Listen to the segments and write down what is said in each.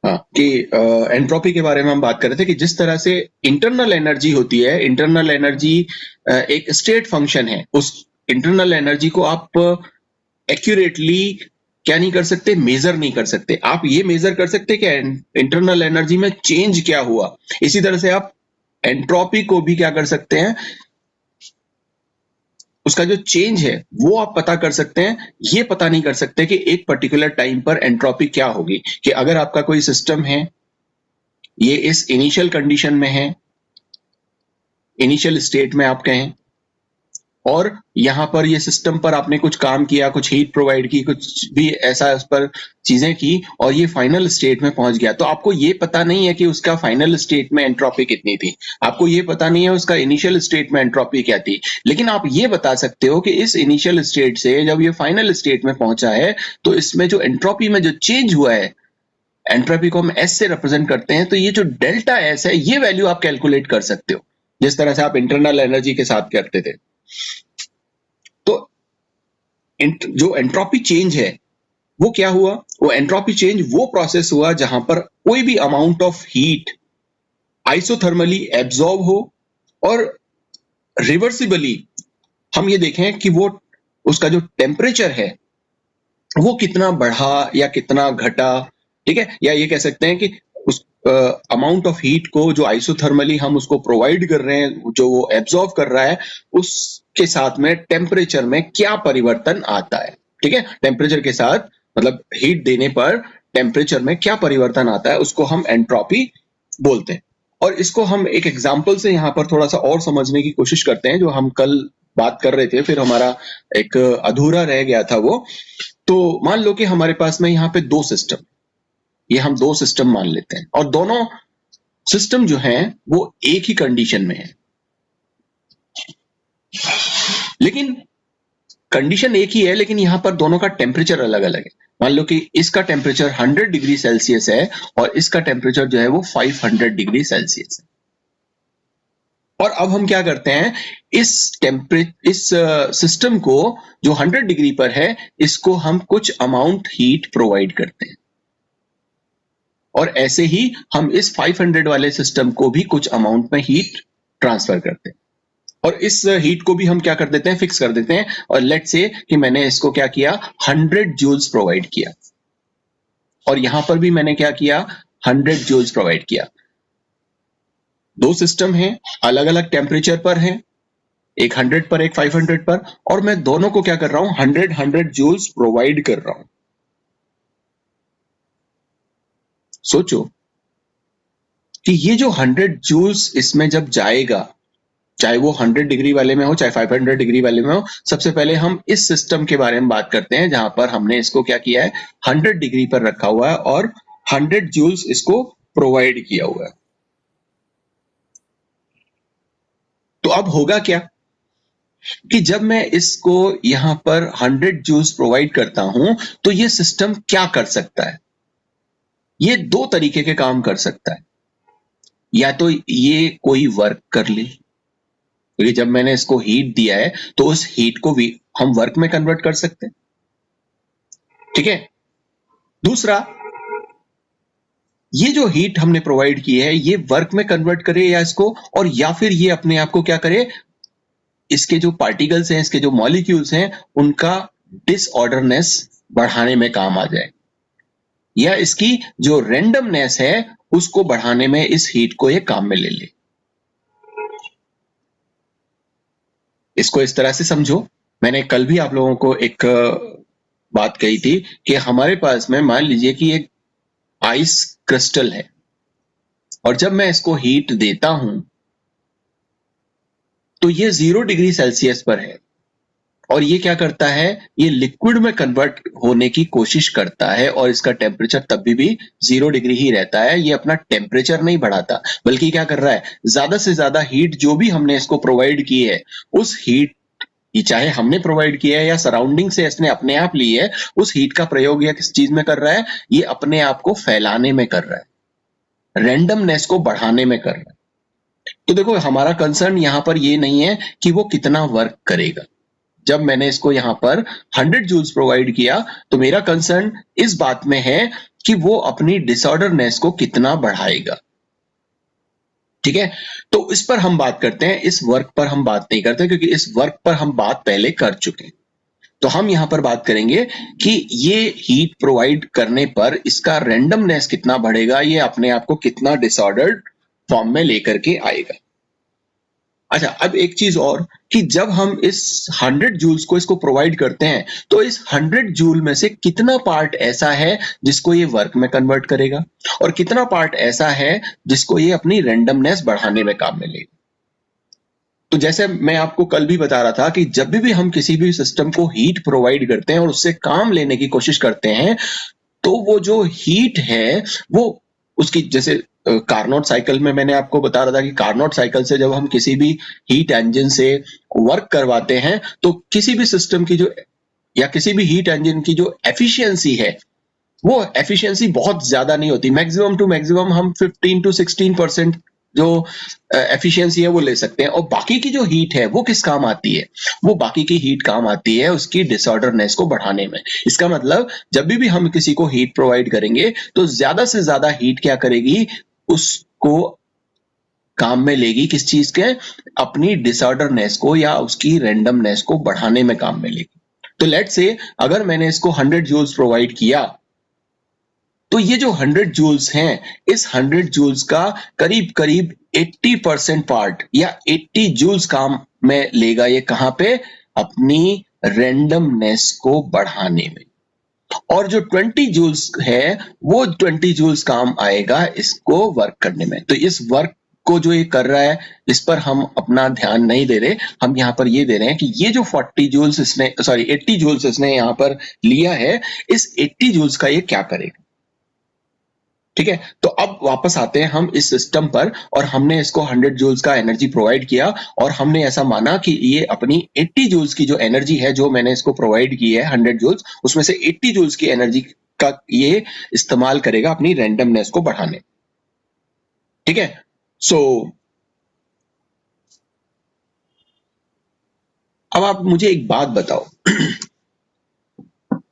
हाँ, कि एंट्रोपी के बारे में हम बात कर रहे थे कि जिस तरह से इंटरनल एनर्जी होती है, इंटरनल एनर्जी एक स्टेट फंक्शन है। उस इंटरनल एनर्जी को आप एक्यूरेटली क्या नहीं कर सकते, मेजर नहीं कर सकते। आप ये मेजर कर सकते कि इंटरनल एनर्जी में चेंज क्या हुआ। इसी तरह से आप एंट्रोपी को भी क्या कर सकते हैं, उसका जो चेंज है वो आप पता कर सकते हैं। ये पता नहीं कर सकते कि एक पर्टिकुलर टाइम पर एंट्रोपी क्या होगी। कि अगर आपका कोई सिस्टम है, ये इस इनिशियल कंडीशन में है, इनिशियल स्टेट में आप कहें, और यहां पर ये सिस्टम पर आपने कुछ काम किया, कुछ हीट प्रोवाइड की, कुछ भी ऐसा उस पर चीजें की, और ये फाइनल स्टेट में पहुंच गया। तो आपको ये पता नहीं है कि उसका फाइनल स्टेट में एंट्रोपी कितनी थी, आपको ये पता नहीं है उसका इनिशियल स्टेट में एंट्रोपी क्या थी। लेकिन आप ये बता सकते हो कि इस इनिशियल स्टेट से जब ये फाइनल स्टेट में पहुंचा है, तो इसमें जो एंट्रोपी में जो चेंज हुआ है, एंट्रोपी को हम एस से रिप्रेजेंट करते हैं, तो ये जो डेल्टा एस है, ये वैल्यू आप कैलकुलेट कर सकते हो, जिस तरह से आप इंटरनल एनर्जी के साथ करते थे। तो जो एंट्रोपी चेंज है वो क्या हुआ, वो एंट्रोपी चेंज वो प्रोसेस हुआ जहां पर कोई भी amount of heat isothermally absorb हो, और रिवर्सिबली हम ये देखें कि वो उसका जो टेम्परेचर है वो कितना बढ़ा या कितना घटा। ठीक है, या ये कह सकते हैं कि उस अमाउंट ऑफ हीट को जो आइसोथर्मली हम उसको प्रोवाइड कर रहे हैं, जो वो एब्जॉर्ब कर रहा है, उसके साथ में टेम्परेचर में क्या परिवर्तन आता है। ठीक है, टेम्परेचर के साथ मतलब हीट देने पर टेम्परेचर में क्या परिवर्तन आता है, उसको हम एंट्रोपी बोलते हैं। और इसको हम एक एग्जाम्पल से यहाँ पर थोड़ा सा और समझने की कोशिश करते हैं, जो हम कल बात कर रहे थे, फिर हमारा एक अधूरा रह गया था वो। तो मान लो कि हमारे पास में यहाँ पे दो सिस्टम, ये हम दो सिस्टम मान लेते हैं, और दोनों सिस्टम जो हैं वो एक ही कंडीशन में है, लेकिन कंडीशन एक ही है, लेकिन यहां पर दोनों का टेम्परेचर अलग अलग है। मान लो कि इसका टेम्परेचर 100 डिग्री सेल्सियस है और इसका टेम्परेचर जो है वो 500 डिग्री सेल्सियस है। और अब हम क्या करते हैं, इस सिस्टम को जो 100 डिग्री पर है, इसको हम कुछ अमाउंट हीट प्रोवाइड करते हैं, और ऐसे ही हम इस 500 वाले सिस्टम को भी कुछ अमाउंट में हीट ट्रांसफर करते हैं, और इस हीट को भी हम क्या कर देते हैं, फिक्स कर देते हैं। और लेट से कि मैंने इसको क्या किया, 100 जूल्स प्रोवाइड किया, और यहां पर भी मैंने क्या किया, 100 जूल्स प्रोवाइड किया। दो सिस्टम हैं, अलग अलग टेम्परेचर पर हैं, एक 100 पर एक 500 पर, और मैं दोनों को क्या कर रहा हूं, 100 जूल्स प्रोवाइड कर रहा हूं। सोचो कि ये जो 100 जूल्स इसमें जब जाएगा, चाहे वो 100 डिग्री वाले में हो चाहे 500 डिग्री वाले में हो, सबसे पहले हम इस सिस्टम के बारे में बात करते हैं जहां पर हमने इसको क्या किया है, 100 डिग्री पर रखा हुआ है और 100 जूल्स इसको प्रोवाइड किया हुआ है। तो अब होगा क्या कि जब मैं इसको यहां पर 100 जूल्स प्रोवाइड करता हूं, तो ये सिस्टम क्या कर सकता है, ये दो तरीके के काम कर सकता है। या तो ये कोई वर्क कर ले, क्योंकि जब मैंने इसको हीट दिया है तो उस हीट को भी हम वर्क में कन्वर्ट कर सकते हैं। ठीक है, दूसरा, ये जो हीट हमने प्रोवाइड की है ये वर्क में कन्वर्ट करे या इसको, और या फिर ये अपने आप को क्या करे, इसके जो पार्टिकल्स हैं, इसके जो मॉलिक्यूल्स हैं, उनका डिसऑर्डरनेस बढ़ाने में काम आ जाए, या इसकी जो रेंडमनेस है उसको बढ़ाने में इस हीट को ये काम में ले ले। इसको इस तरह से समझो, मैंने कल भी आप लोगों को एक बात कही थी कि हमारे पास में मान लीजिए कि एक आइस क्रिस्टल है, और जब मैं इसको हीट देता हूं तो ये 0 डिग्री सेल्सियस पर है, और ये क्या करता है, ये लिक्विड में कन्वर्ट होने की कोशिश करता है, और इसका टेम्परेचर तब भी 0 डिग्री ही रहता है। ये अपना टेम्परेचर नहीं बढ़ाता, बल्कि क्या कर रहा है, ज्यादा से ज्यादा हीट जो भी हमने इसको प्रोवाइड की है, उस हीट, चाहे हमने प्रोवाइड किया है या सराउंडिंग से इसने अपने आप ली है, उस हीट का प्रयोग या किस चीज में कर रहा है, ये अपने आप को फैलाने में कर रहा है, रैंडमनेस को बढ़ाने में कर रहा है। तो देखो, हमारा कंसर्न यहां पर ये नहीं है कि वो कितना वर्क करेगा, जब मैंने इसको यहाँ पर 100 जूल्स प्रोवाइड किया, तो मेरा कंसर्न इस बात में है कि वो अपनी डिसऑर्डरनेस को कितना बढ़ाएगा। ठीक है, तो इस पर हम बात करते हैं, इस वर्क पर हम बात नहीं करते क्योंकि इस वर्क पर हम बात पहले कर चुके हैं। तो हम यहां पर बात करेंगे कि ये हीट प्रोवाइड करने पर इसका रैंडमनेस कितना बढ़ेगा, ये अपने आप को कितना डिसऑर्डर्ड फॉर्म में लेकर के आएगा। अच्छा, अब एक चीज और कि जब हम इस 100 जूल्स को इसको प्रोवाइड करते हैं, तो इस 100 जूल में से कितना पार्ट ऐसा है जिसको ये वर्क में कन्वर्ट करेगा और कितना पार्ट ऐसा है जिसको ये अपनी रैंडमनेस बढ़ाने में काम में लेगा। तो जैसे मैं आपको कल भी बता रहा था कि जब भी हम किसी भी सिस्टम को हीट प्रोवाइड करते हैं और उससे काम लेने की कोशिश करते हैं, तो वो जो हीट है वो उसकी, जैसे कार्नोट साइकिल में मैंने आपको बता रहा था कि कार्नोट साइकिल से जब हम किसी भी हीट इंजन से वर्क करवाते हैं, तो किसी भी सिस्टम की जो या किसी भी हीट इंजन की जो एफिशिएंसी है, वो एफिशिएंसी बहुत ज्यादा नहीं होती। मैक्सिमम टू मैक्सिमम हम 15 to 16% जो एफिशिएंसी है वो ले सकते हैं, और बाकी की जो हीट है वो किस काम आती है, वो बाकी की हीट काम आती है उसकी डिसऑर्डरनेस को बढ़ाने में। इसका मतलब जब भी हम किसी को हीट प्रोवाइड करेंगे तो ज्यादा से ज्यादा हीट क्या करेगी, उसको काम में लेगी, किस चीज के, अपनी डिसऑर्डरनेस को या उसकी रैंडमनेस को बढ़ाने में काम में लेगी। तो लेट्स से अगर मैंने इसको 100 जूल्स प्रोवाइड किया, तो ये जो 100 जूल्स हैं, इस 100 जूल्स का करीब करीब 80% पार्ट या 80 जूल्स काम में लेगा ये कहां पे, अपनी रैंडमनेस को बढ़ाने में। और जो 20 जूल्स है वो 20 जूल्स काम आएगा इसको वर्क करने में। तो इस वर्क को जो ये कर रहा है इस पर हम अपना ध्यान नहीं दे रहे, हम यहाँ पर ये दे रहे हैं कि ये जो 40 जूल्स इसने 80 जूल्स इसने यहाँ पर लिया है, इस 80 जूल्स का ये क्या करेगा। ठीक है, तो अब वापस आते हैं हम इस सिस्टम पर, और हमने इसको 100 जूल्स का एनर्जी प्रोवाइड किया और हमने ऐसा माना कि ये अपनी 80 जूल्स की जो एनर्जी है जो मैंने इसको प्रोवाइड की है 100 जूल्स, उसमें से 80 जूल्स की एनर्जी का ये इस्तेमाल करेगा अपनी रैंडमनेस को बढ़ाने। ठीक है, सो अब आप मुझे एक बात बताओ,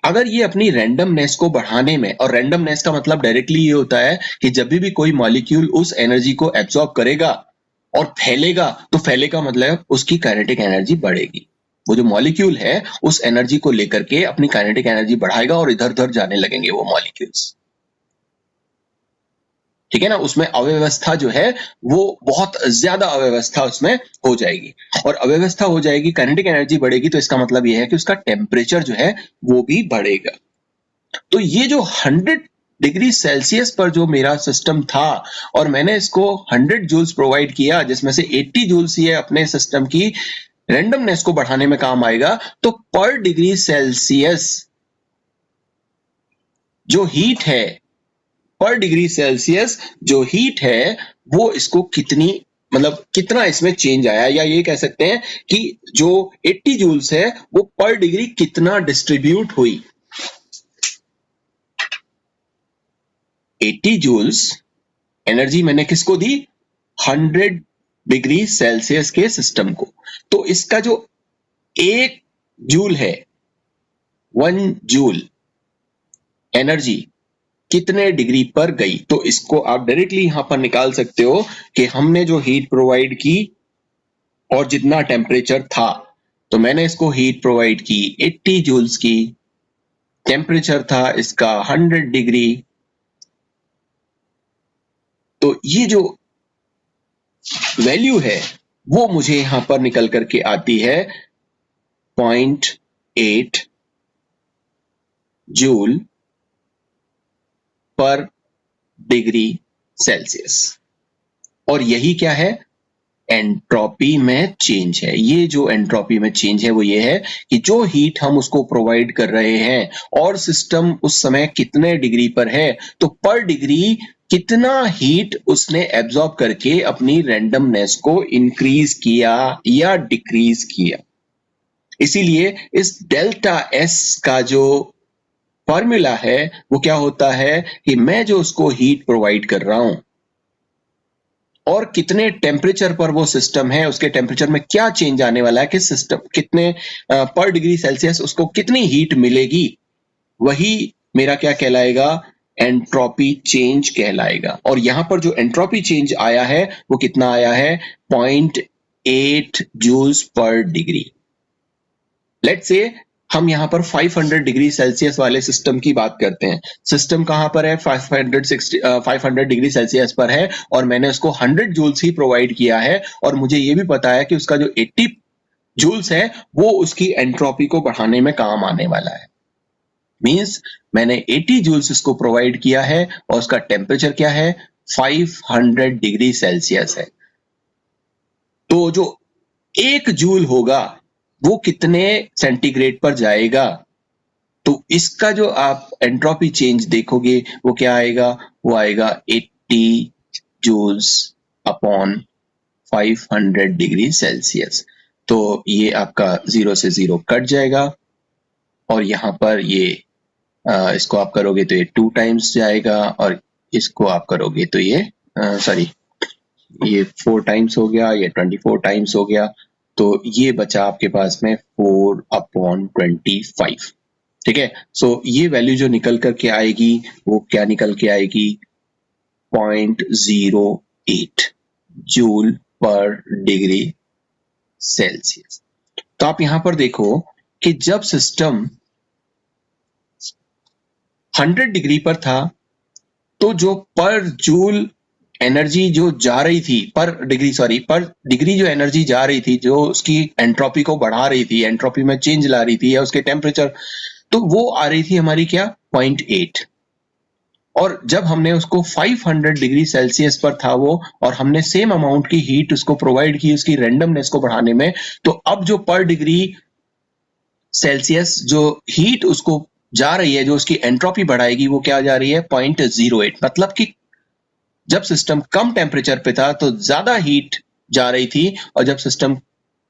अगर ये अपनी रैंडमनेस को बढ़ाने में, और रैंडमनेस का मतलब डायरेक्टली ये होता है कि जब भी कोई मॉलिक्यूल उस एनर्जी को एब्सॉर्ब करेगा और फैलेगा, तो फैलेगा मतलब उसकी काइनेटिक एनर्जी बढ़ेगी। वो जो मॉलिक्यूल है उस एनर्जी को लेकर के अपनी काइनेटिक एनर्जी बढ़ाएगा और इधर उधर जाने लगेंगे वो मॉलिक्यूल्स। ठीक है ना, उसमें अव्यवस्था जो है वो बहुत ज्यादा अव्यवस्था उसमें हो जाएगी, और अव्यवस्था हो जाएगी, काइनेटिक एनर्जी बढ़ेगी, तो इसका मतलब ये है कि उसका टेम्परेचर जो है वो भी बढ़ेगा। तो ये जो 100 डिग्री सेल्सियस पर जो मेरा सिस्टम था और मैंने इसको 100 जूल्स प्रोवाइड किया, जिसमें से 80 जूल्स ये अपने सिस्टम की रैंडमनेस को बढ़ाने में काम आएगा, तो पर डिग्री सेल्सियस जो हीट है, पर डिग्री सेल्सियस जो हीट है वो इसको कितनी, मतलब कितना इसमें चेंज आया, या ये कह सकते हैं कि जो 80 जूल्स है वो पर डिग्री कितना डिस्ट्रीब्यूट हुई। 80 जूल्स एनर्जी मैंने किसको दी, 100 डिग्री सेल्सियस के सिस्टम को, तो इसका जो 1 जूल है, 1 जूल एनर्जी कितने डिग्री पर गई। तो इसको आप डायरेक्टली यहां पर निकाल सकते हो कि हमने जो हीट प्रोवाइड की और जितना टेम्परेचर था, तो मैंने इसको हीट प्रोवाइड की 80 जूल्स की, टेम्परेचर था इसका 100 डिग्री, तो ये जो वैल्यू है वो मुझे यहां पर निकल करके आती है 0.8 जूल पर डिग्री सेल्सियस। और यही क्या है, एंट्रोपी में चेंज है। ये जो एंट्रोपी में चेंज है वो ये है कि जो हीट हम उसको प्रोवाइड कर रहे हैं और सिस्टम उस समय कितने डिग्री पर है, तो पर डिग्री कितना हीट उसने एब्सॉर्ब करके अपनी रैंडमनेस को इंक्रीज किया या डिक्रीज किया। इसीलिए इस डेल्टा एस का जो फॉर्मूला है वो क्या होता है कि मैं जो उसको हीट प्रोवाइड कर रहा हूं और कितने टेम्परेचर पर वो सिस्टम है, उसके टेम्परेचर में क्या चेंज आने वाला है, किस सिस्टम कितने पर डिग्री सेल्सियस उसको कितनी हीट मिलेगी, वही मेरा क्या कहलाएगा, एंट्रोपी चेंज कहलाएगा। और यहां पर जो एंट्रोपी चेंज आया है वो कितना आया है, 0.8 joules per degree. Let's say हम यहां पर 500 डिग्री सेल्सियस वाले सिस्टम की बात करते हैं। सिस्टम कहां पर है, 500 डिग्री सेल्सियस पर है, और मैंने उसको 100 जूल्स ही प्रोवाइड किया है, और मुझे ये भी पता है कि उसका जो 80 जूल्स है वो उसकी एंट्रोपी को बढ़ाने में काम आने वाला है। मींस मैंने 80 जूल्स इसको प्रोवाइड किया है और उसका टेम्परेचर क्या है, 500 डिग्री सेल्सियस है। तो जो 1 जूल होगा वो कितने सेंटीग्रेड पर जाएगा, तो इसका जो आप एंट्रोपी चेंज देखोगे वो क्या आएगा, वो आएगा 80 जूल्स अपॉन 500 डिग्री सेल्सियस। तो ये आपका 0 से 0 कट जाएगा, और यहां पर ये इसको आप करोगे तो ये 2 टाइम्स जाएगा, और इसको आप करोगे तो ये सॉरी ये 4 टाइम्स हो गया, ये 24 टाइम्स हो गया, तो ये बचा आपके पास में 4/25। ठीक है, सो ये वैल्यू जो निकल करके आएगी वो क्या निकल के आएगी, 0.08 जूल पर डिग्री सेल्सियस। तो आप यहां पर देखो कि जब सिस्टम 100 डिग्री पर था तो जो पर जूल एनर्जी जो जा रही थी, पर डिग्री जो एनर्जी जा रही थी, जो उसकी एंट्रोपी को बढ़ा रही थी, एंट्रोपी में चेंज ला रही थी, या उसके टेम्परेचर, तो वो आ रही थी हमारी क्या, 0.8। और जब हमने उसको 500 डिग्री सेल्सियस पर था वो, और हमने सेम अमाउंट की हीट उसको प्रोवाइड की उसकी रैंडमनेस को बढ़ाने में, तो अब जो पर डिग्री सेल्सियस जो हीट उसको जा रही है, जो उसकी एंट्रोपी बढ़ाएगी, वो क्या जा रही है, 0.08। मतलब कि जब सिस्टम कम टेम्परेचर पे था तो ज्यादा हीट जा रही थी, और जब सिस्टम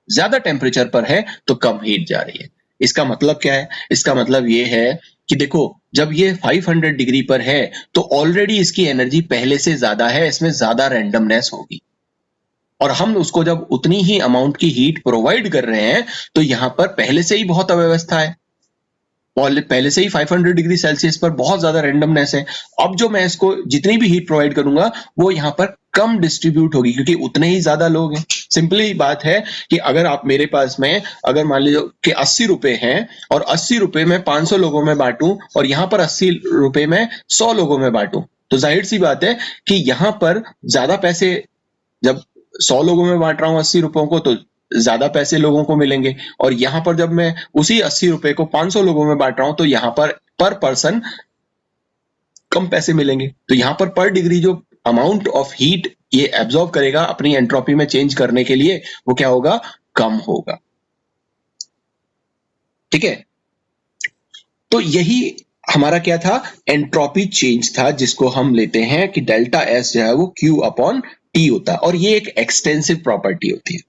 ज्यादा टेम्परेचर पर है तो कम हीट जा रही है। इसका मतलब क्या है, इसका मतलब ये है कि देखो जब ये 500 डिग्री पर है तो ऑलरेडी इसकी एनर्जी पहले से ज्यादा है, इसमें ज्यादा रैंडमनेस होगी, और हम उसको जब उतनी ही अमाउंट की हीट प्रोवाइड कर रहे हैं तो यहां पर पहले से ही बहुत अव्यवस्था है, पहले से ही 500 डिग्री सेल्सियस पर बहुत ज्यादा रैंडमनेस है। अब जो मैं इसको जितनी भी हीट प्रोवाइड करूंगा वो यहाँ पर कम डिस्ट्रीब्यूट होगी, क्योंकि उतने ही ज्यादा लोग हैं। सिंपली बात है कि अगर आप मेरे पास में अगर मान लीजिए कि 80 रुपए हैं, और 80 रुपए में 500 लोगों में बांटूं, और यहाँ पर 80 रुपए में 100 लोगों में बांटूं, तो जाहिर सी बात है कि यहाँ पर ज्यादा पैसे, जब 100 लोगों में बांट रहा हूं 80 रुपयों को, तो ज्यादा पैसे लोगों को मिलेंगे, और यहां पर जब मैं उसी 80 रुपए को 500 लोगों में बांट रहा हूं तो यहां पर पर्सन कम पैसे मिलेंगे। तो यहां पर डिग्री जो अमाउंट ऑफ हीट ये एब्जॉर्ब करेगा अपनी एंट्रोपी में चेंज करने के लिए, वो क्या होगा, कम होगा। ठीक है, तो यही हमारा क्या था, एंट्रोपी चेंज था, जिसको हम लेते हैं कि डेल्टा एस जो है वो Q अपॉन टी होता है, और ये एक एक्सटेंसिव प्रॉपर्टी होती है।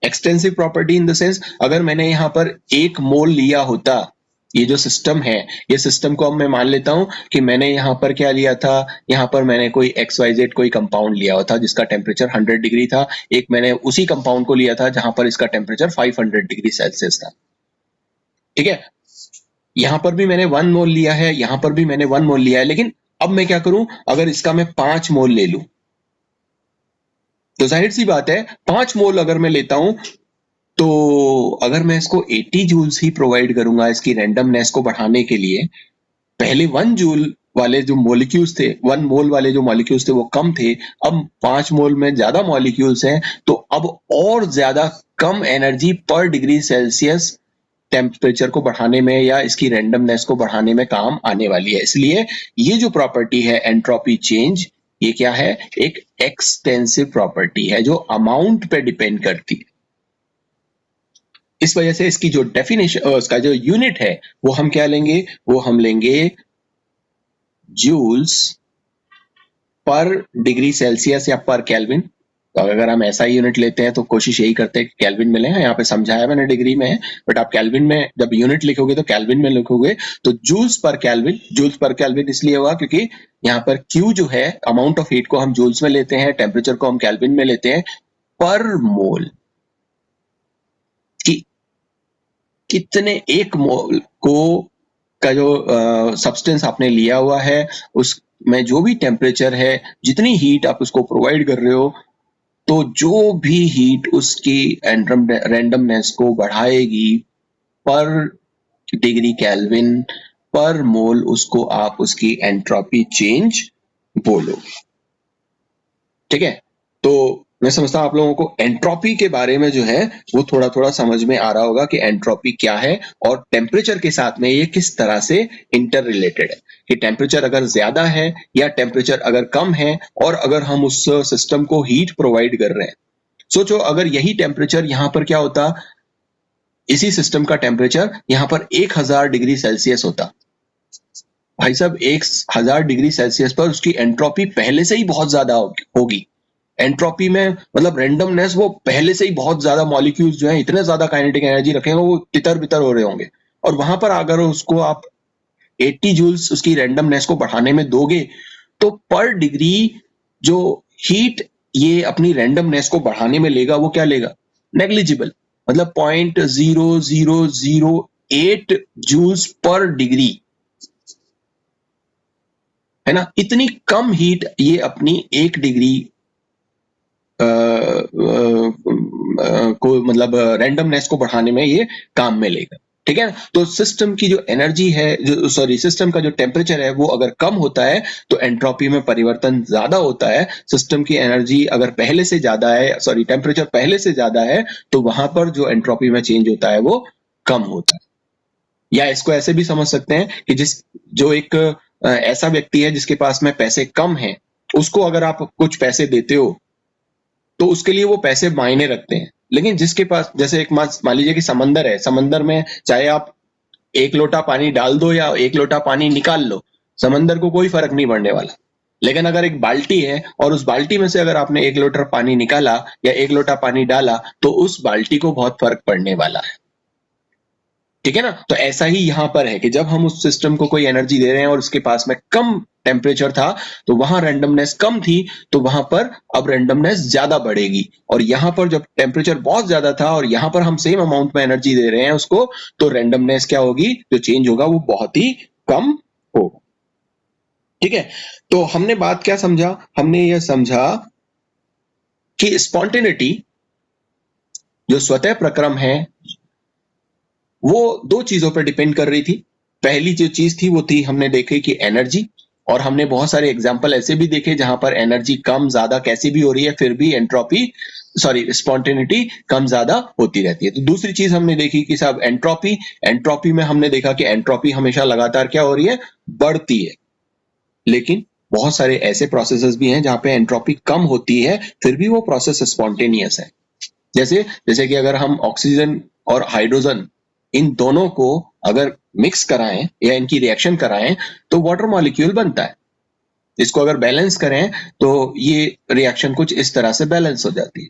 Extensive property in the sense, अगर मैंने यहाँ पर 1 मोल लिया होता, ये जो सिस्टम है, ये सिस्टम को अब मैं मान लेता हूं कि मैंने यहाँ पर क्या लिया था, यहाँ पर मैंने कोई XYZ कोई कंपाउंड लिया होता जिसका टेम्परेचर 100 डिग्री था, एक मैंने उसी कंपाउंड को लिया था जहां पर इसका टेम्परेचर 500 डिग्री सेल्सियस था। ठीक है, यहां पर भी मैंने 1 मोल लिया है, यहां पर भी मैंने 1 मोल लिया है, लेकिन अब मैं क्या करूं, अगर इसका मैं 5 मोल ले लूं, तो जाहिर सी बात है 5 मोल अगर मैं लेता हूं, तो अगर मैं इसको 80 जूल्स ही प्रोवाइड करूंगा इसकी रैंडमनेस को बढ़ाने के लिए, पहले 1 जूल वाले जो मॉलिक्यूल्स थे, 1 मोल वाले जो मॉलिक्यूल्स थे वो कम थे, अब 5 मोल में ज्यादा मॉलिक्यूल्स हैं, तो अब और ज्यादा कम एनर्जी पर डिग्री सेल्सियस टेम्परेचर को बढ़ाने में या इसकी रैंडमनेस को बढ़ाने में काम आने वाली है। इसलिए ये जो प्रॉपर्टी है एंट्रोपी चेंज, ये क्या है, एक एक्सटेंसिव प्रॉपर्टी है जो अमाउंट पे डिपेंड करती है। इस वजह से इसकी जो डेफिनेशन, उसका जो यूनिट है वो हम क्या लेंगे, वो हम लेंगे जूल्स पर डिग्री सेल्सियस या पर केल्विन, तो अगर हम ऐसा यूनिट लेते हैं तो कोशिश यही करते हैं कि केल्विन में लें। यहाँ पे समझाया मैंने डिग्री में है, बट आप केल्विन में जब यूनिट लिखोगे तो केल्विन में लिखोगे तो जूल्स पर केल्विन इसलिए हुआ क्योंकि यहाँ पर Q जो है अमाउंट ऑफ हीट को हम जूल्स में लेते हैं, टेम्परेचर को हम केल्विन में लेते हैं पर मोल। कि कितने एक मोल को का जो सब्सटेंस आपने लिया हुआ है उसमें जो भी टेम्परेचर है, जितनी हीट आप उसको प्रोवाइड कर रहे हो, तो जो भी हीट उसकी रैंडमनेस को बढ़ाएगी पर डिग्री केल्विन पर मोल, उसको आप उसकी एंट्रोपी चेंज बोलो। ठीक है, तो मैं समझता हूं आप लोगों को एंट्रोपी के बारे में जो है वो थोड़ा थोड़ा समझ में आ रहा होगा कि एंट्रोपी क्या है और टेम्परेचर के साथ में ये किस तरह से इंटर रिलेटेड है। कि टेम्परेचर अगर ज्यादा है या टेम्परेचर अगर कम है और अगर हम उस सिस्टम को हीट प्रोवाइड कर रहे हैं, सोचो अगर यही टेम्परेचर यहाँ पर क्या होता, इसी सिस्टम का टेम्परेचर यहाँ पर 1000 डिग्री सेल्सियस होता। भाई साहब 1000 डिग्री सेल्सियस पर उसकी एंट्रोपी पहले से ही बहुत ज्यादा होगी। एंट्रोपी में मतलब रैंडमनेस, वो पहले से ही बहुत ज्यादा मॉलिक्यूल्स जो है इतने ज्यादा काइनेटिक एनर्जी रखेंगे, वो तितर बितर हो रहे होंगे। और वहां पर अगर उसको आप 80 जूल्स उसकी रैंडमनेस को बढ़ाने में दोगे तो पर डिग्री जो हीट ये अपनी रैंडमनेस को बढ़ाने में लेगा वो क्या लेगा, नेग्लिजिबल, मतलब 0.0008 जूल्स पर डिग्री, है ना। इतनी कम हीट ये अपनी 1 डिग्री को मतलब रैंडमनेस को बढ़ाने में ये काम में लेगा। ठीक है, तो सिस्टम की जो एनर्जी है, जो सिस्टम का जो टेम्परेचर है वो अगर कम होता है तो एंट्रोपी में परिवर्तन ज्यादा होता है। सिस्टम की एनर्जी अगर पहले से ज्यादा है, टेम्परेचर पहले से ज्यादा है, तो वहां पर जो एंट्रोपी में चेंज होता है वो कम होता है। या इसको ऐसे भी समझ सकते हैं कि जो एक ऐसा व्यक्ति है जिसके पास में पैसे कम है, उसको अगर आप कुछ पैसे देते हो तो उसके लिए वो पैसे मायने रखते हैं। लेकिन जिसके पास, जैसे एक मान लीजिए कि समंदर है, समंदर में चाहे आप 1 लोटा पानी डाल दो या 1 लोटा पानी निकाल लो, समंदर को कोई फर्क नहीं पड़ने वाला। लेकिन अगर एक बाल्टी है और उस बाल्टी में से अगर आपने 1 लोटा पानी निकाला या 1 लोटा पानी डाला तो उस बाल्टी को बहुत फर्क पड़ने वाला है। ठीक है ना। तो ऐसा ही यहां पर है कि जब हम उस सिस्टम को कोई एनर्जी दे रहे हैं और उसके पास में कम टेम्परेचर था तो वहां रैंडमनेस कम थी, तो वहां पर अब रैंडमनेस ज्यादा बढ़ेगी। और यहां पर जब टेम्परेचर बहुत ज्यादा था और यहां पर हम सेम अमाउंट में एनर्जी दे रहे हैं उसको, तो रैंडमनेस क्या होगी, जो चेंज होगा वो बहुत ही कम होगा। ठीक है, तो हमने बात क्या समझा, हमने यह समझा कि स्पॉन्टेनिटी जो स्वतः प्रक्रम है वो 2 चीजों पर डिपेंड कर रही थी। पहली जो चीज थी वो थी, हमने देखे कि एनर्जी, और हमने बहुत सारे एग्जांपल ऐसे भी देखे जहां पर एनर्जी कम ज्यादा कैसी भी हो रही है फिर भी स्पॉन्टेनिटी कम ज्यादा होती रहती है। तो दूसरी चीज हमने देखी कि साहब एंट्रोपी में हमने देखा कि एंट्रोपी हमेशा लगातार क्या हो रही है, बढ़ती है। लेकिन बहुत सारे ऐसे प्रोसेसेस भी हैं जहां पे एंट्रोपी कम होती है फिर भी वो प्रोसेस स्पॉन्टेनियस है। जैसे कि अगर हम ऑक्सीजन और हाइड्रोजन इन दोनों को अगर मिक्स कराएं या इनकी रिएक्शन कराएं तो वाटर मॉलिक्यूल बनता है। इसको अगर बैलेंस करें तो ये रिएक्शन कुछ इस तरह से बैलेंस हो जाती है।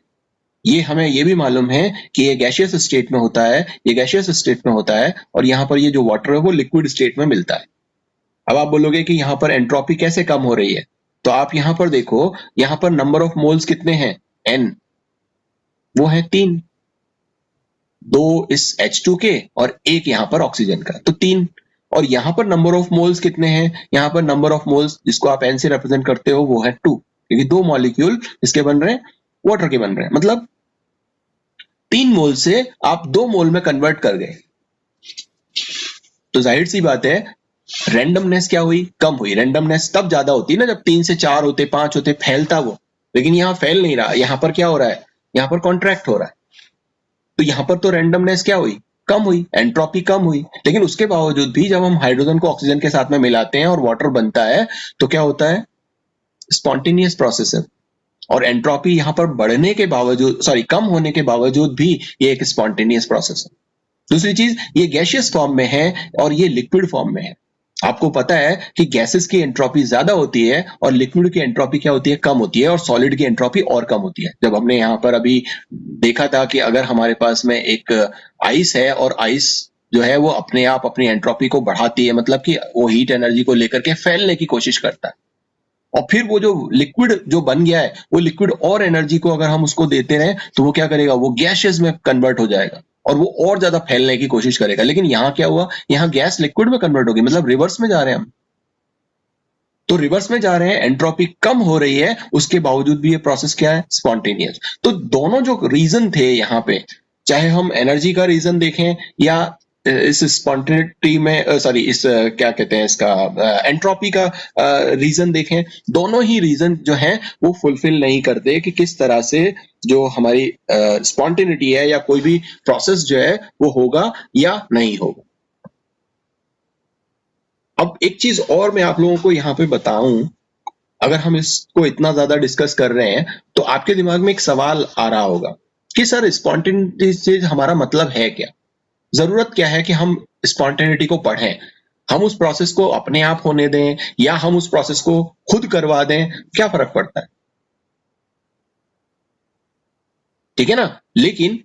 ये हमें ये भी मालूम है कि ये गैसियस स्टेट में होता है, ये गैसियस स्टेट में होता है और यहाँ पर ये जो वाटर है वो लिक्विड स्टेट में मिलता है। अब आप बोलोगे कि यहाँ पर एंट्रोपी कैसे कम हो रही है, तो आप यहाँ पर देखो, यहाँ पर नंबर ऑफ मोल्स कितने हैं, n, वो है 3, 2 इस H2 के और 1 यहाँ पर ऑक्सीजन का, तो 3। और यहाँ पर नंबर ऑफ मोल्स कितने हैं, यहाँ पर नंबर ऑफ मोल्स जिसको आप n से रिप्रेजेंट करते हो वो है 2, क्योंकि 2 मॉलिक्यूल इसके बन रहे हैं, वाटर के बन रहे हैं। मतलब 3 मोल से आप 2 मोल में कन्वर्ट कर गए। तो जाहिर सी बात है रैंडमनेस क्या हुई, कम हुई। रैंडमनेस तब ज्यादा होती है ना जब 3 से 4 होते, 5 होते, फैलता वो। लेकिन यहाँ फैल नहीं रहा, यहाँ पर क्या हो रहा है, यहाँ पर कॉन्ट्रैक्ट हो रहा है। तो यहाँ पर तो रैंडमनेस क्या हुई, कम हुई, एंट्रोपी कम हुई। लेकिन उसके बावजूद भी जब हम हाइड्रोजन को ऑक्सीजन के साथ में मिलाते हैं और वाटर बनता है तो क्या होता है, स्पॉन्टेनियस प्रोसेस है। और एंट्रोपी यहाँ पर बढ़ने के बावजूद, कम होने के बावजूद भी ये एक स्पॉन्टेनियस प्रोसेस है। दूसरी चीज, ये गैसियस फॉर्म में है और ये लिक्विड फॉर्म में है। आपको पता है कि गैसेस की एंट्रोपी ज्यादा होती है और लिक्विड की एंट्रोपी क्या होती है, कम होती है, और सॉलिड की एंट्रोपी और कम होती है। जब हमने यहाँ पर अभी देखा था कि अगर हमारे पास में एक आइस है और आइस जो है वो अपने आप अपनी एंट्रोपी को बढ़ाती है, मतलब कि वो हीट एनर्जी को लेकर के फैलने की कोशिश करता है, और फिर वो जो लिक्विड जो बन गया है वो लिक्विड और एनर्जी को अगर हम उसको देते रहे तो वो क्या करेगा, वो गैसेस में कन्वर्ट हो जाएगा और वो और ज्यादा फैलने की कोशिश करेगा। लेकिन यहाँ क्या हुआ, यहाँ गैस लिक्विड में कन्वर्ट होगी, मतलब रिवर्स में जा रहे हैं हम। तो रिवर्स में जा रहे हैं, एंट्रोपी कम हो रही है, उसके बावजूद भी ये प्रोसेस क्या है, स्पॉन्टेनियस। तो दोनों जो रीजन थे यहाँ पे, चाहे हम एनर्जी का रीजन देखें या इस स्पॉन्टेनिटी में सॉरी इस क्या कहते हैं इसका एंट्रोपी का रीजन देखें, दोनों ही रीजन जो है वो फुलफिल नहीं करते कि किस तरह से जो हमारी स्पॉन्टेनिटी है या कोई भी प्रोसेस जो है वो होगा या नहीं होगा। अब एक चीज और मैं आप लोगों को यहाँ पे बताऊं, अगर हम इसको इतना ज्यादा डिस्कस कर रहे हैं तो आपके दिमाग में एक सवाल आ रहा होगा कि सर स्पॉन्टेनिटी से हमारा मतलब है क्या, जरूरत क्या है कि हम स्पॉन्टेनिटी को पढ़ें, हम उस प्रोसेस को अपने आप होने दें या हम उस प्रोसेस को खुद करवा दें, क्या फर्क पड़ता है? ठीक है ना। लेकिन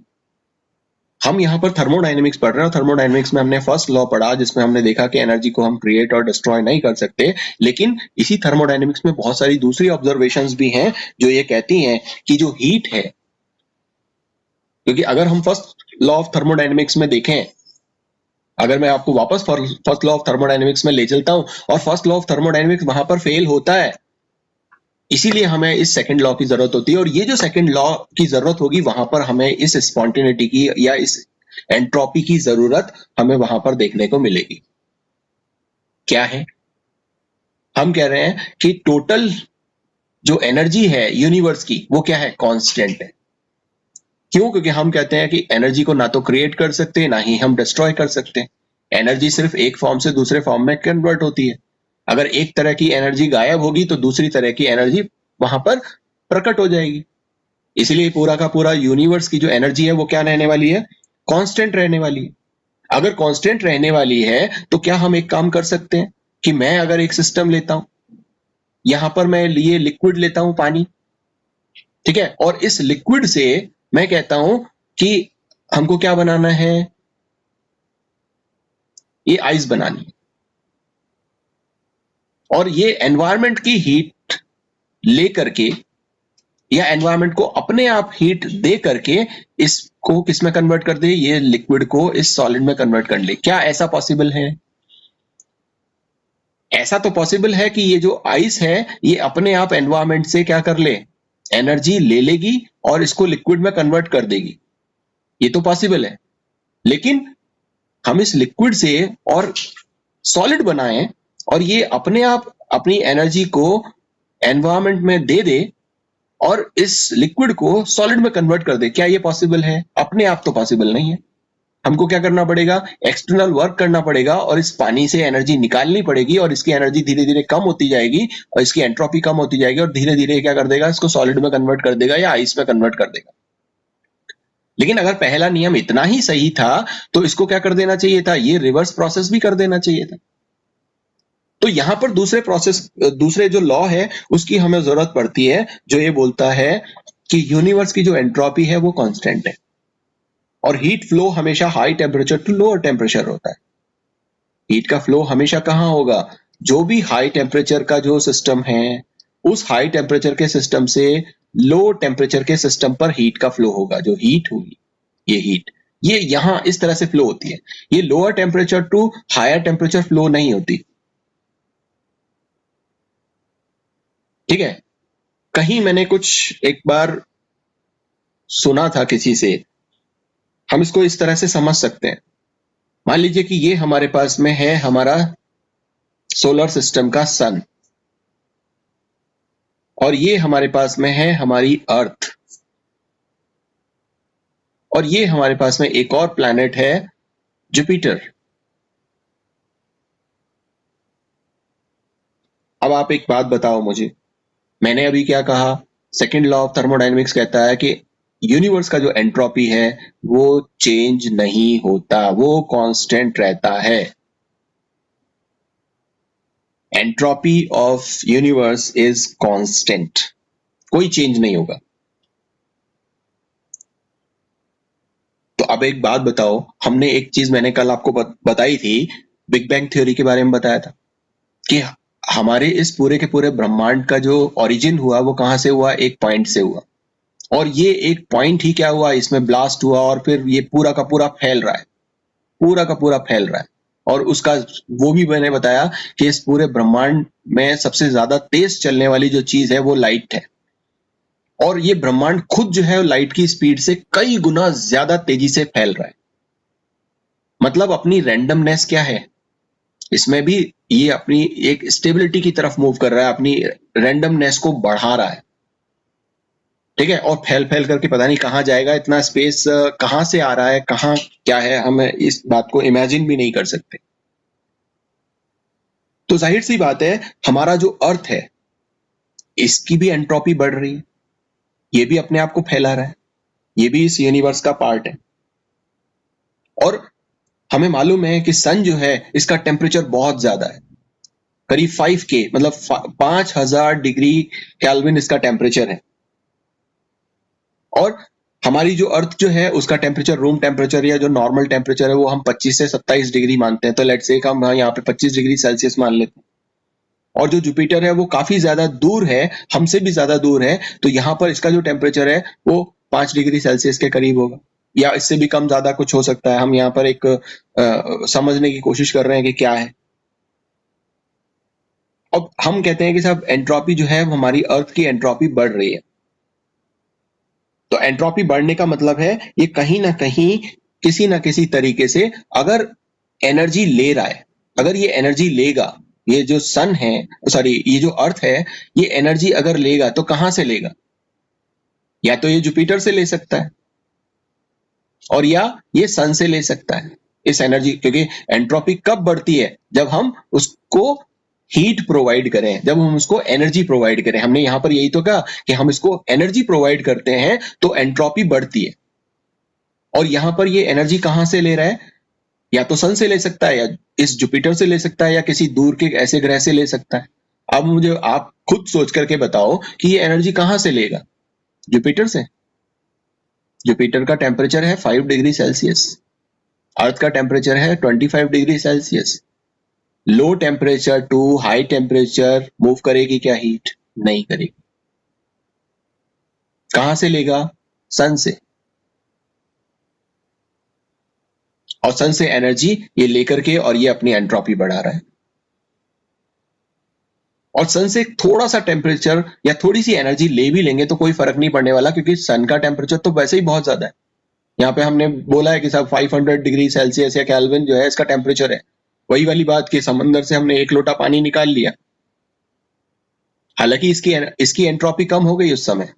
हम यहाँ पर थर्मोडायनेमिक्स पढ़ रहे हैं, और थर्मोडायनेमिक्स में हमने फर्स्ट लॉ पढ़ा जिसमें हमने देखा कि एनर्जी को हम क्रिएट और डिस्ट्रॉय नहीं कर सकते। लेकिन इसी थर्मोडायनेमिक्स में बहुत सारी दूसरी ऑब्जर्वेशंस भी हैं जो ये कहती हैं कि जो हीट है, क्योंकि अगर हम फर्स्ट लॉ ऑफ थर्मोडायनेमिक्स में देखें, अगर मैं आपको वापस फर्स्ट लॉ ऑफ थर्मोडायनेमिक्स में ले चलता हूं, और फर्स्ट लॉ ऑफ थर्मोडायनेमिक्स वहां पर फेल होता है, इसीलिए हमें इस सेकंड लॉ की जरूरत होती है, और ये जो सेकंड लॉ की जरूरत होगी वहां पर हमें इस स्पॉन्टेनिटी की या इस एंट्रोपी की जरूरत हमें वहां पर देखने को मिलेगी। क्या है, हम कह रहे हैं कि टोटल जो एनर्जी है यूनिवर्स की वो क्या है, कांस्टेंट है। क्यों? क्योंकि हम कहते हैं कि एनर्जी को ना तो क्रिएट कर सकते ना ही हम डिस्ट्रॉय कर सकते। एनर्जी सिर्फ एक फॉर्म से दूसरे फॉर्म में कन्वर्ट होती है। अगर एक तरह की एनर्जी गायब होगी तो दूसरी तरह की एनर्जी वहां पर प्रकट हो जाएगी। इसलिए पूरा का पूरा यूनिवर्स की जो एनर्जी है वो क्या रहने वाली है, कांस्टेंट रहने वाली है। अगर कांस्टेंट रहने वाली है तो क्या हम एक काम कर सकते हैं कि मैं अगर एक सिस्टम लेता हूं, यहां पर मैं लिए लिक्विड लेता हूं, पानी, ठीक है, और इस लिक्विड से मैं कहता हूं कि हमको क्या बनाना है, ये आइस बनानी है, और ये एनवायरमेंट की हीट लेकर के या एनवायरमेंट को अपने आप हीट दे करके इसको किस में कन्वर्ट कर दे, ये लिक्विड को इस सॉलिड में कन्वर्ट कर ले। क्या ऐसा पॉसिबल है? ऐसा तो पॉसिबल है कि ये जो आइस है ये अपने आप एनवायरमेंट से क्या कर ले, एनर्जी ले लेगी और इसको लिक्विड में कन्वर्ट कर देगी। ये तो पॉसिबल है। लेकिन हम इस लिक्विड से और सॉलिड बनाएं और ये अपने आप अपनी एनर्जी को एनवायरमेंट में दे दे और इस लिक्विड को सॉलिड में कन्वर्ट कर दे, क्या ये पॉसिबल है? अपने आप तो पॉसिबल नहीं है। हमको क्या करना पड़ेगा, एक्सटर्नल वर्क करना पड़ेगा और इस पानी से एनर्जी निकालनी पड़ेगी, और इसकी एनर्जी धीरे धीरे कम होती जाएगी और इसकी एंट्रोपी कम होती जाएगी, और धीरे धीरे क्या कर देगा, इसको सॉलिड में कन्वर्ट कर देगा या आइस में कन्वर्ट कर देगा। लेकिन अगर पहला नियम इतना ही सही था तो इसको क्या कर देना चाहिए था, ये रिवर्स प्रोसेस भी कर देना चाहिए था। तो यहां पर दूसरे प्रोसेस, दूसरे जो लॉ है उसकी हमें जरूरत पड़ती है, जो ये बोलता है कि यूनिवर्स की जो एंट्रोपी है वो कांस्टेंट है, और हीट फ्लो हमेशा high temperature to lower temperature होता है। हीट का फ्लो हमेशा कहां होगा, जो भी हाई टेम्परेचर का जो सिस्टम है उस हाई टेम्परेचर के सिस्टम से लो टेम्परेचर के सिस्टम पर हीट का फ्लो होगा। जो हीट होगी, ये हीट ये यहां इस तरह से फ्लो होती है, ये lower temperature to higher temperature flow नहीं होती। ठीक है, कहीं मैंने कुछ एक बार सुना था किसी से, हम इसको इस तरह से समझ सकते हैं। मान लीजिए कि ये हमारे पास में है हमारा सोलर सिस्टम का सन, और ये हमारे पास में है हमारी अर्थ, और ये हमारे पास में एक और प्लैनेट है जुपिटर। अब आप एक बात बताओ मुझे, मैंने अभी क्या कहा, सेकेंड लॉ ऑफ थर्मोडायनेमिक्स कहता है कि यूनिवर्स का जो एंट्रोपी है वो चेंज नहीं होता, वो कांस्टेंट रहता है। Entropy of universe is constant, कोई चेंज नहीं होगा। तो अब एक बात बताओ, हमने एक चीज मैंने कल आपको बताई थी, बिग बैंग थ्योरी के बारे में बताया था कि हमारे इस पूरे के पूरे ब्रह्मांड का जो ओरिजिन हुआ वो कहां से हुआ, एक पॉइंट से हुआ, और ये एक पॉइंट ही क्या हुआ, इसमें ब्लास्ट हुआ और फिर ये पूरा का पूरा फैल रहा है, पूरा का पूरा फैल रहा है। और उसका वो भी मैंने बताया कि इस पूरे ब्रह्मांड में सबसे ज्यादा तेज चलने वाली जो चीज है वो लाइट है, और ये ब्रह्मांड खुद जो है लाइट की स्पीड से कई गुना ज्यादा तेजी से फैल रहा है। मतलब अपनी रैंडमनेस क्या है, इसमें भी ये अपनी एक स्टेबिलिटी की तरफ मूव कर रहा है, अपनी रैंडमनेस को बढ़ा रहा है, ठीक है। और फैल फैल करके पता नहीं कहां जाएगा, इतना स्पेस कहां से आ रहा है, कहां क्या है, हम इस बात को इमेजिन भी नहीं कर सकते। तो जाहिर सी बात है, हमारा जो अर्थ है इसकी भी एंट्रोपी बढ़ रही है, ये भी अपने आप को फैला रहा है, ये भी इस यूनिवर्स का पार्ट है। और हमें मालूम है कि सन जो है इसका टेम्परेचर बहुत ज्यादा है, करीब 5K मतलब 5000 डिग्री केल्विन इसका टेम्परेचर है। और हमारी जो अर्थ जो है उसका टेम्परेचर, रूम टेम्परेचर या जो नॉर्मल टेम्परेचर है वो हम 25 से 27 डिग्री मानते हैं, तो लेट्स से हम यहाँ पे 25 डिग्री सेल्सियस मान लेते हैं। और जो जुपिटर है वो काफी ज्यादा दूर है, हमसे भी ज्यादा दूर है, तो यहाँ पर इसका जो टेम्परेचर है वो 5 डिग्री सेल्सियस के करीब होगा, या इससे भी कम ज्यादा कुछ हो सकता है। हम यहाँ पर एक समझने की कोशिश कर रहे हैं कि क्या है। अब हम कहते हैं कि साहब एंट्रोपी जो है हमारी अर्थ की एंट्रोपी बढ़ रही है। तो एंट्रोपी बढ़ने का मतलब है ये कहीं ना कहीं किसी ना किसी तरीके से अगर एनर्जी ले रहा है, अगर ये एनर्जी लेगा, ये जो सन है, सॉरी ये जो अर्थ है, ये एनर्जी अगर लेगा तो कहां से लेगा, या तो ये जुपिटर से ले सकता है और या ये सन से ले सकता है इस एनर्जी, क्योंकि एंट्रोपी कब बढ़ती है, जब हम उसको हीट प्रोवाइड करें, जब हम उसको एनर्जी प्रोवाइड करें। हमने यहां पर यही तो कहा कि हम इसको एनर्जी प्रोवाइड करते हैं तो एंट्रोपी बढ़ती है। और यहां पर ये एनर्जी कहां से ले रहा है, या तो सन से ले सकता है, या इस जुपिटर से ले सकता है, या किसी दूर के ऐसे ग्रह से ले सकता है। अब मुझे आप खुद सोच करके बताओ कि ये एनर्जी कहां से लेगा, जुपिटर से। जुपिटर का टेम्परेचर है 5 डिग्री सेल्सियस, अर्थ का टेम्परेचर है 25 degree Celsius. Low temperature to high temperature move करेगी क्या हीट? नहीं करेगी। कहां से लेगा? सन से। और सन से एनर्जी ये लेकर के और ये अपनी एंट्रोपी बढ़ा रहा है। और सन से थोड़ा सा टेम्परेचर या थोड़ी सी एनर्जी ले भी लेंगे तो कोई फर्क नहीं पड़ने वाला, क्योंकि सन का टेम्परेचर तो वैसे ही बहुत ज्यादा है। यहाँ पे हमने बोला है कि साहब 500 डिग्री सेल्सियस या केल्विन जो है इसका टेम्परेचर है। वही वाली बात कि समंदर से हमने एक लोटा पानी निकाल लिया, हालांकि इसकी एंट्रोपी कम हो गई उस समय,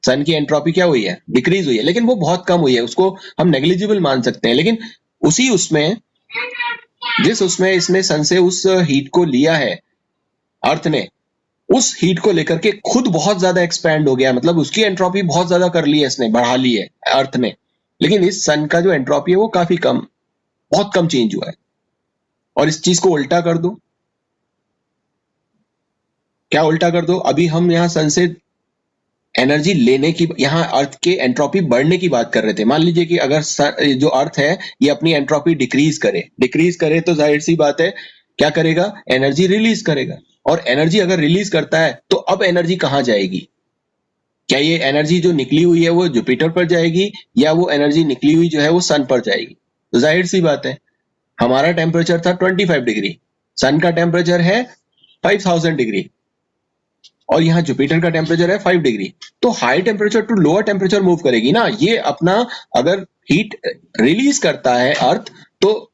सन की एंट्रोपी क्या हुई है? डिक्रीज हुई है, लेकिन वो बहुत कम हुई है, उसको हम नेग्लिजिबल मान सकते हैं। लेकिन उसी उसमें जिस उसमें इसने सन से उस हीट को लिया है, अर्थ ने उस हीट को लेकर के खुद बहुत ज्यादा एक्सपैंड हो गया, मतलब उसकी एंट्रोपी बहुत ज्यादा कर ली है, इसने बढ़ा ली है अर्थ ने। लेकिन इस सन का जो एंट्रोपी है वो काफी कम, बहुत कम चेंज हुआ है। और इस चीज को उल्टा कर दो, क्या उल्टा कर दो? अभी हम यहाँ सन से एनर्जी लेने की, यहाँ अर्थ के एंट्रोपी बढ़ने की बात कर रहे थे। मान लीजिए कि अगर जो अर्थ है ये अपनी एंट्रोपी डिक्रीज करे तो जाहिर सी बात है क्या करेगा? एनर्जी रिलीज करेगा। और एनर्जी अगर रिलीज करता है तो अब एनर्जी कहां जाएगी? क्या ये एनर्जी जो निकली हुई है वो जुपिटर पर जाएगी, या वो एनर्जी निकली हुई जो है वो सन पर जाएगी? तो जाहिर सी बात है, हमारा टेम्परेचर था 25 डिग्री, सन का टेम्परेचर है 5000 डिग्री, और यहाँ जुपिटर का टेम्परेचर है 5 डिग्री। तो high temperature to lower temperature move करेगी ना ये अपना। अगर हीट रिलीज करता है अर्थ, तो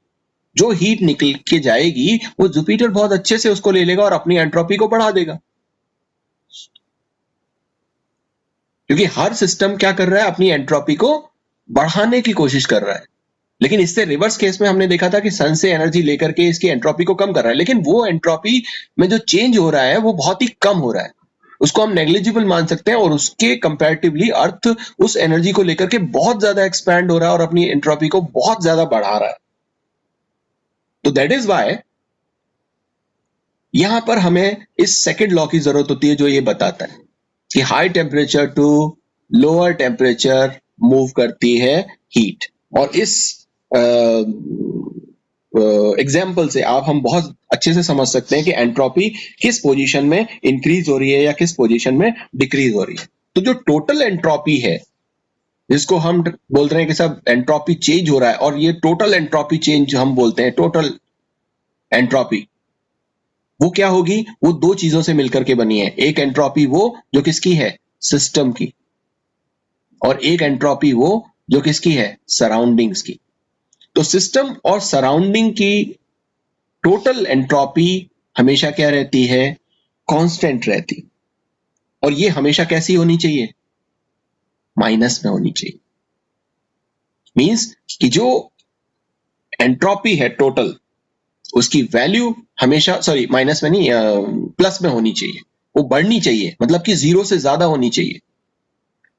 जो हीट निकल के जाएगी वो जुपिटर बहुत अच्छे से उसको ले लेगा और अपनी एंट्रोपी को बढ़ा देगा। क्योंकि हर सिस्टम क्या कर रहा है? अपनी एंट्रोपी को बढ़ाने की कोशिश कर रहा है। लेकिन इससे रिवर्स केस में हमने देखा था कि सन से एनर्जी लेकर के इसकी एंट्रोपी को कम कर रहा है, लेकिन वो एंट्रोपी में जो चेंज हो रहा है वो बहुत ही कम हो रहा है, उसको हम नेग्लिजिबल मान सकते हैं। और उसके कंपैरेटिवली अर्थ उस एनर्जी को लेकर के बहुत ज्यादा एक्सपैंड हो रहा है और अपनी एंट्रोपी को बहुत ज्यादा बढ़ा रहा है। तो दैट इज वाई यहां पर हमें इस सेकंड लॉ की जरूरत होती है जो ये बताता है कि high temperature to lower temperature move करती है हीट। और इस एग्जाम्पल से हम बहुत अच्छे से समझ सकते हैं कि एंट्रोपी किस पोजीशन में इंक्रीज हो रही है या किस पोजीशन में डिक्रीज हो रही है। तो जो टोटल एंट्रोपी है जिसको हम बोल रहे हैं कि सब एंट्रोपी चेंज हो रहा है, और ये टोटल एंट्रोपी चेंज हम बोलते हैं टोटल एंट्रोपी, वो क्या होगी? वो दो चीजों से मिलकर के बनी है। एक एंट्रोपी वो जो किसकी है? सिस्टम की। और एक एंट्रोपी वो जो किसकी है? सराउंडिंग्स की। तो सिस्टम और सराउंडिंग की टोटल एंट्रोपी हमेशा क्या रहती है? कांस्टेंट रहती। और ये हमेशा कैसी होनी चाहिए? माइनस में होनी चाहिए। मींस कि जो एंट्रोपी है टोटल, उसकी वैल्यू हमेशा, सॉरी माइनस में नहीं, प्लस में होनी चाहिए। वो बढ़नी चाहिए, मतलब कि जीरो से ज्यादा होनी चाहिए।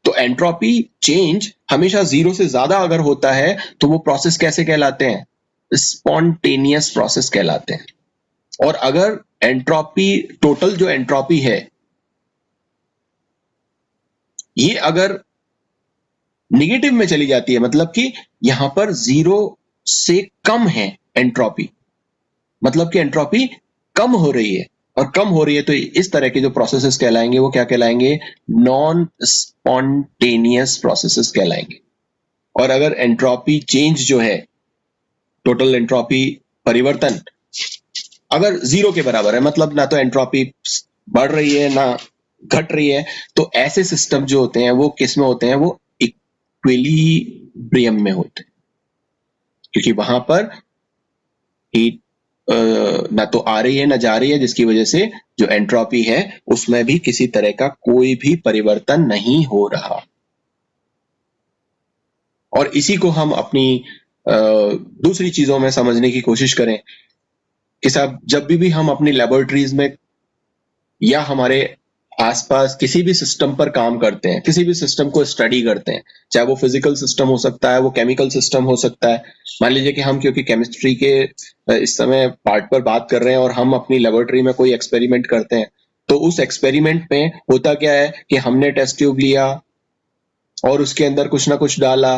तो एंट्रोपी चेंज हमेशा जीरो से ज्यादा अगर होता है तो वो प्रोसेस कैसे कहलाते हैं? स्पॉन्टेनियस प्रोसेस कहलाते हैं। और अगर एंट्रोपी, टोटल जो एंट्रोपी है, ये अगर निगेटिव में चली जाती है, मतलब कि यहां पर जीरो से कम है एंट्रोपी, मतलब कि एंट्रोपी कम हो रही है, और कम हो रही है तो इस तरह के जो प्रोसेसेस कहलाएंगे वो क्या कहलाएंगे? नॉन स्पॉन्टेनियस प्रोसेसेस कहलाएंगे। और अगर एंट्रोपी चेंज जो है, टोटल एंट्रोपी परिवर्तन अगर जीरो के बराबर है, मतलब ना तो एंट्रोपी बढ़ रही है ना घट रही है, तो ऐसे सिस्टम जो होते हैं वो किस में होते हैं? वो इक्विलिब्रियम में होते हैं, क्योंकि वहां पर हीट ना तो आ रही है ना जा रही है, जिसकी वजह से जो एंट्रोपी है उसमें भी किसी तरह का कोई भी परिवर्तन नहीं हो रहा। और इसी को हम अपनी दूसरी चीजों में समझने की कोशिश करें कि साहब जब भी हम अपनी लेबोरेटरीज में या हमारे आसपास किसी भी सिस्टम पर काम करते हैं, किसी भी सिस्टम को स्टडी करते हैं, चाहे वो फिजिकल सिस्टम हो सकता है, वो केमिकल सिस्टम हो सकता है। मान लीजिए कि हम क्योंकि केमिस्ट्री के इस समय पार्ट पर बात कर रहे हैं और हम अपनी लेबोरेटरी में कोई एक्सपेरिमेंट करते हैं, तो उस एक्सपेरिमेंट में होता क्या है कि हमने टेस्ट ट्यूब लिया और उसके अंदर कुछ ना कुछ डाला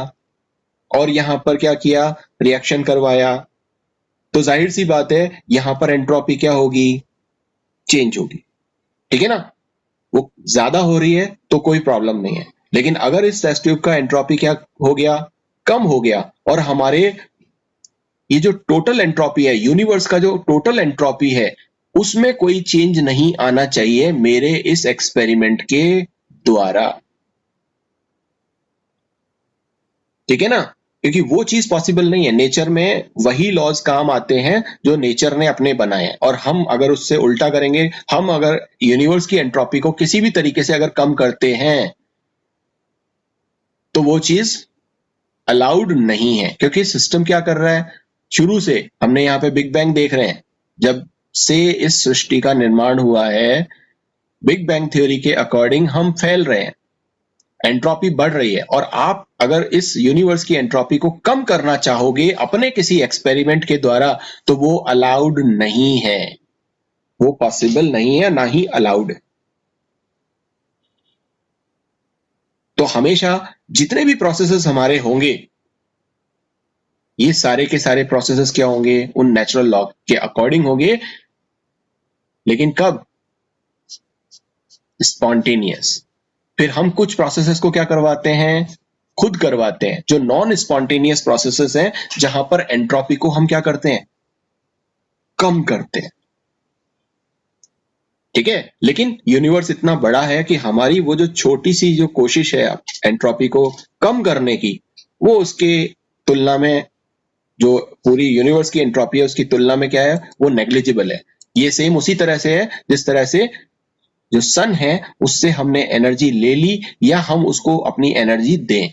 और यहाँ पर क्या किया? रिएक्शन करवाया। तो जाहिर सी बात है यहां पर एंट्रोपी क्या होगी? चेंज होगी। ठीक है ना? वो ज्यादा हो रही है तो कोई प्रॉब्लम नहीं है, लेकिन अगर इस टेस्ट ट्यूब का एंट्रोपी क्या हो गया? कम हो गया, और हमारे ये जो टोटल एंट्रोपी है, यूनिवर्स का जो टोटल एंट्रोपी है, उसमें कोई चेंज नहीं आना चाहिए मेरे इस एक्सपेरिमेंट के द्वारा। ठीक है ना? क्योंकि वो चीज पॉसिबल नहीं है। नेचर में वही लॉज काम आते हैं जो नेचर ने अपने बनाए हैं, और हम अगर उससे उल्टा करेंगे, हम अगर यूनिवर्स की एंट्रोपी को किसी भी तरीके से अगर कम करते हैं तो वो चीज अलाउड नहीं है। क्योंकि सिस्टम क्या कर रहा है? शुरू से हमने यहाँ पे बिग बैंग देख रहे हैं, जब से इस सृष्टि का निर्माण हुआ है, बिग बैंग थ्योरी के अकॉर्डिंग हम फैल रहे हैं, एंट्रोपी बढ़ रही है। और आप अगर इस यूनिवर्स की एंट्रोपी को कम करना चाहोगे अपने किसी एक्सपेरिमेंट के द्वारा, तो वो अलाउड नहीं है, वो पॉसिबल नहीं है, ना ही अलाउड है। तो हमेशा जितने भी प्रोसेसेस हमारे होंगे, ये सारे के सारे प्रोसेसेस क्या होंगे? उन नेचुरल लॉ के अकॉर्डिंग होंगे, लेकिन कब? स्पॉन्टेनियस। फिर हम कुछ प्रोसेसेस को क्या करवाते हैं? खुद करवाते हैं, जो नॉन स्पॉन्टेनियस प्रोसेसेस हैं, जहां पर एंट्रोपी को हम क्या करते हैं? कम करते हैं। ठीक है? लेकिन यूनिवर्स इतना बड़ा है कि हमारी वो जो छोटी सी जो कोशिश है एंट्रोपी को कम करने की, वो उसके तुलना में, जो पूरी यूनिवर्स की एंट्रोपी है उसकी तुलना में क्या है? वो नेग्लिजिबल है। ये सेम उसी तरह से है जिस तरह से जो सन है उससे हमने एनर्जी ले ली या हम उसको अपनी एनर्जी दें।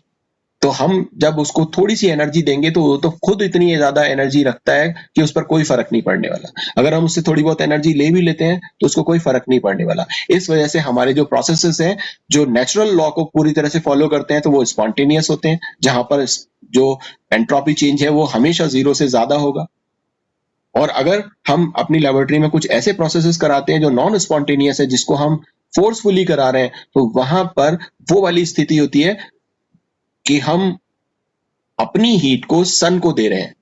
तो हम जब उसको थोड़ी सी एनर्जी देंगे तो वो तो खुद इतनी ज्यादा एनर्जी रखता है कि उस पर कोई फर्क नहीं पड़ने वाला। अगर हम उससे थोड़ी बहुत एनर्जी ले भी लेते हैं तो उसको कोई फर्क नहीं पड़ने वाला। इस वजह से हमारे जो प्रोसेसेस हैं जो नेचुरल लॉ को पूरी तरह से फॉलो करते हैं, तो वो स्पॉन्टेनियस होते हैं, जहां पर जो एंट्रोपी चेंज है वो हमेशा जीरो से ज्यादा होगा। और अगर हम अपनी लेबोरेटरी में कुछ ऐसे प्रोसेसेस कराते हैं जो नॉन स्पॉन्टेनियस है, जिसको हम फोर्सफुली करा रहे हैं, तो वहां पर वो वाली स्थिति होती है कि हम अपनी हीट को सन को दे रहे हैं,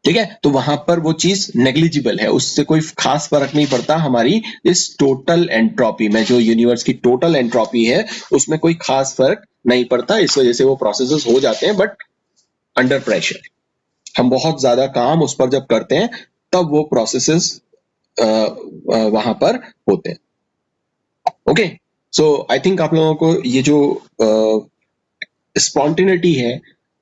ठीक है, तो वहां पर वो चीज नेग्लिजिबल है, उससे कोई खास फर्क नहीं पड़ता हमारी इस टोटल एंट्रोपी में। जो यूनिवर्स की टोटल एंट्रोपी है उसमें कोई खास फर्क नहीं पड़ता, इस वजह से वो प्रोसेसेस हो जाते हैं, बट अंडर प्रेशर हम बहुत ज्यादा काम उस पर जब करते हैं तब वो प्रोसेसेस वहां पर होते हैं। ओके, सो आई थिंक आप लोगों को ये जो स्पॉन्टिनिटी है,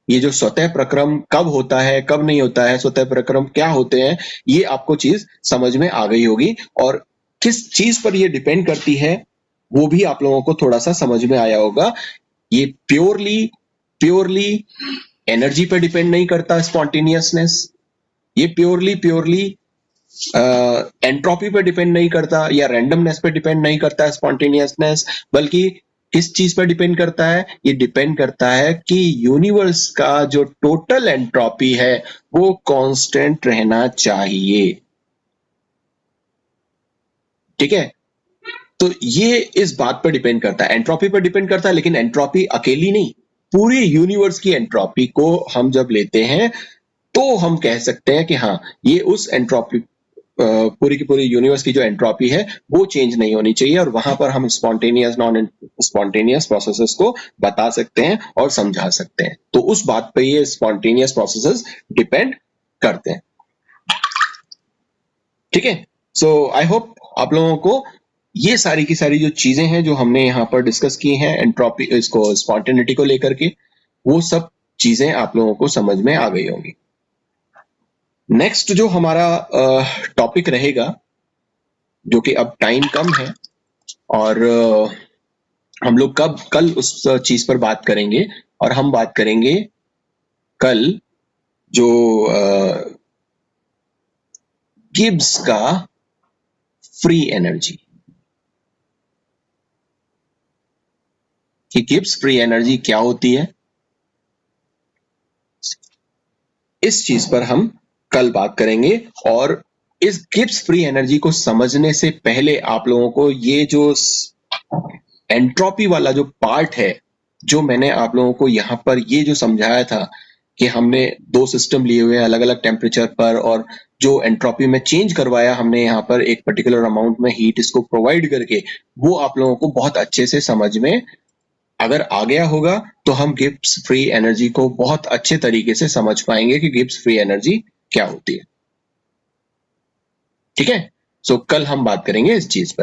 ये जो स्वतः प्रक्रम कब होता है कब नहीं होता है, स्वतः प्रक्रम क्या होते हैं, ये आपको चीज समझ में आ गई होगी, और किस चीज पर ये डिपेंड करती है वो भी आप लोगों को थोड़ा सा समझ में आया होगा। ये प्योरली एनर्जी पर डिपेंड नहीं करता स्पॉन्टेनियसनेस, ये प्योरली एंट्रोपी पे डिपेंड नहीं करता या रैंडमनेस पे डिपेंड नहीं करता है स्पॉन्टेनियसनेस, बल्कि किस चीज पर डिपेंड करता है, ये डिपेंड करता है कि यूनिवर्स का जो टोटल एंट्रोपी है वो कांस्टेंट रहना चाहिए, ठीक है। तो ये इस बात पर डिपेंड करता है, एंट्रोपी पर डिपेंड करता है, लेकिन एंट्रोपी अकेली नहीं, पूरी यूनिवर्स की एंट्रोपी को हम जब लेते हैं तो हम कह सकते हैं कि हाँ, ये उस एंट्रोपी पूरी की पूरी यूनिवर्स की जो एंट्रोपी है वो चेंज नहीं होनी चाहिए, और वहां पर हम स्पॉन्टेनियस नॉन स्पॉन्टेनियस प्रोसेसेस को बता सकते हैं और समझा सकते हैं। तो उस बात पे ये स्पॉन्टेनियस प्रोसेसेस डिपेंड करते हैं, ठीक है। सो आई होप आप लोगों को ये सारी की सारी जो चीजें हैं जो हमने यहाँ पर डिस्कस की हैं एंट्रोपी, इसको स्पॉन्टेनिटी को लेकर के, वो सब चीजें आप लोगों को समझ में आ गई होंगी। नेक्स्ट जो हमारा टॉपिक रहेगा, जो कि अब टाइम कम है और हम लोग कल उस चीज पर बात करेंगे, और हम बात करेंगे कल जो गिब्स का फ्री एनर्जी, कि गिब्स फ्री एनर्जी क्या होती है, इस चीज पर हम कल बात करेंगे। और इस गिब्स फ्री एनर्जी को समझने से पहले आप लोगों को ये जो एंट्रोपी वाला जो पार्ट है, जो मैंने आप लोगों को यहां पर ये जो समझाया था कि हमने दो सिस्टम लिए हुए हैं अलग अलग टेम्परेचर पर, और जो एंट्रोपी में चेंज करवाया हमने यहाँ पर एक पर्टिकुलर अमाउंट में हीट इसको प्रोवाइड करके, वो आप लोगों को बहुत अच्छे से समझ में अगर आ गया होगा तो हम गिब्स फ्री एनर्जी को बहुत अच्छे तरीके से समझ पाएंगे कि गिब्स फ्री एनर्जी क्या होती है, ठीक है। सो कल हम बात करेंगे इस चीज पर।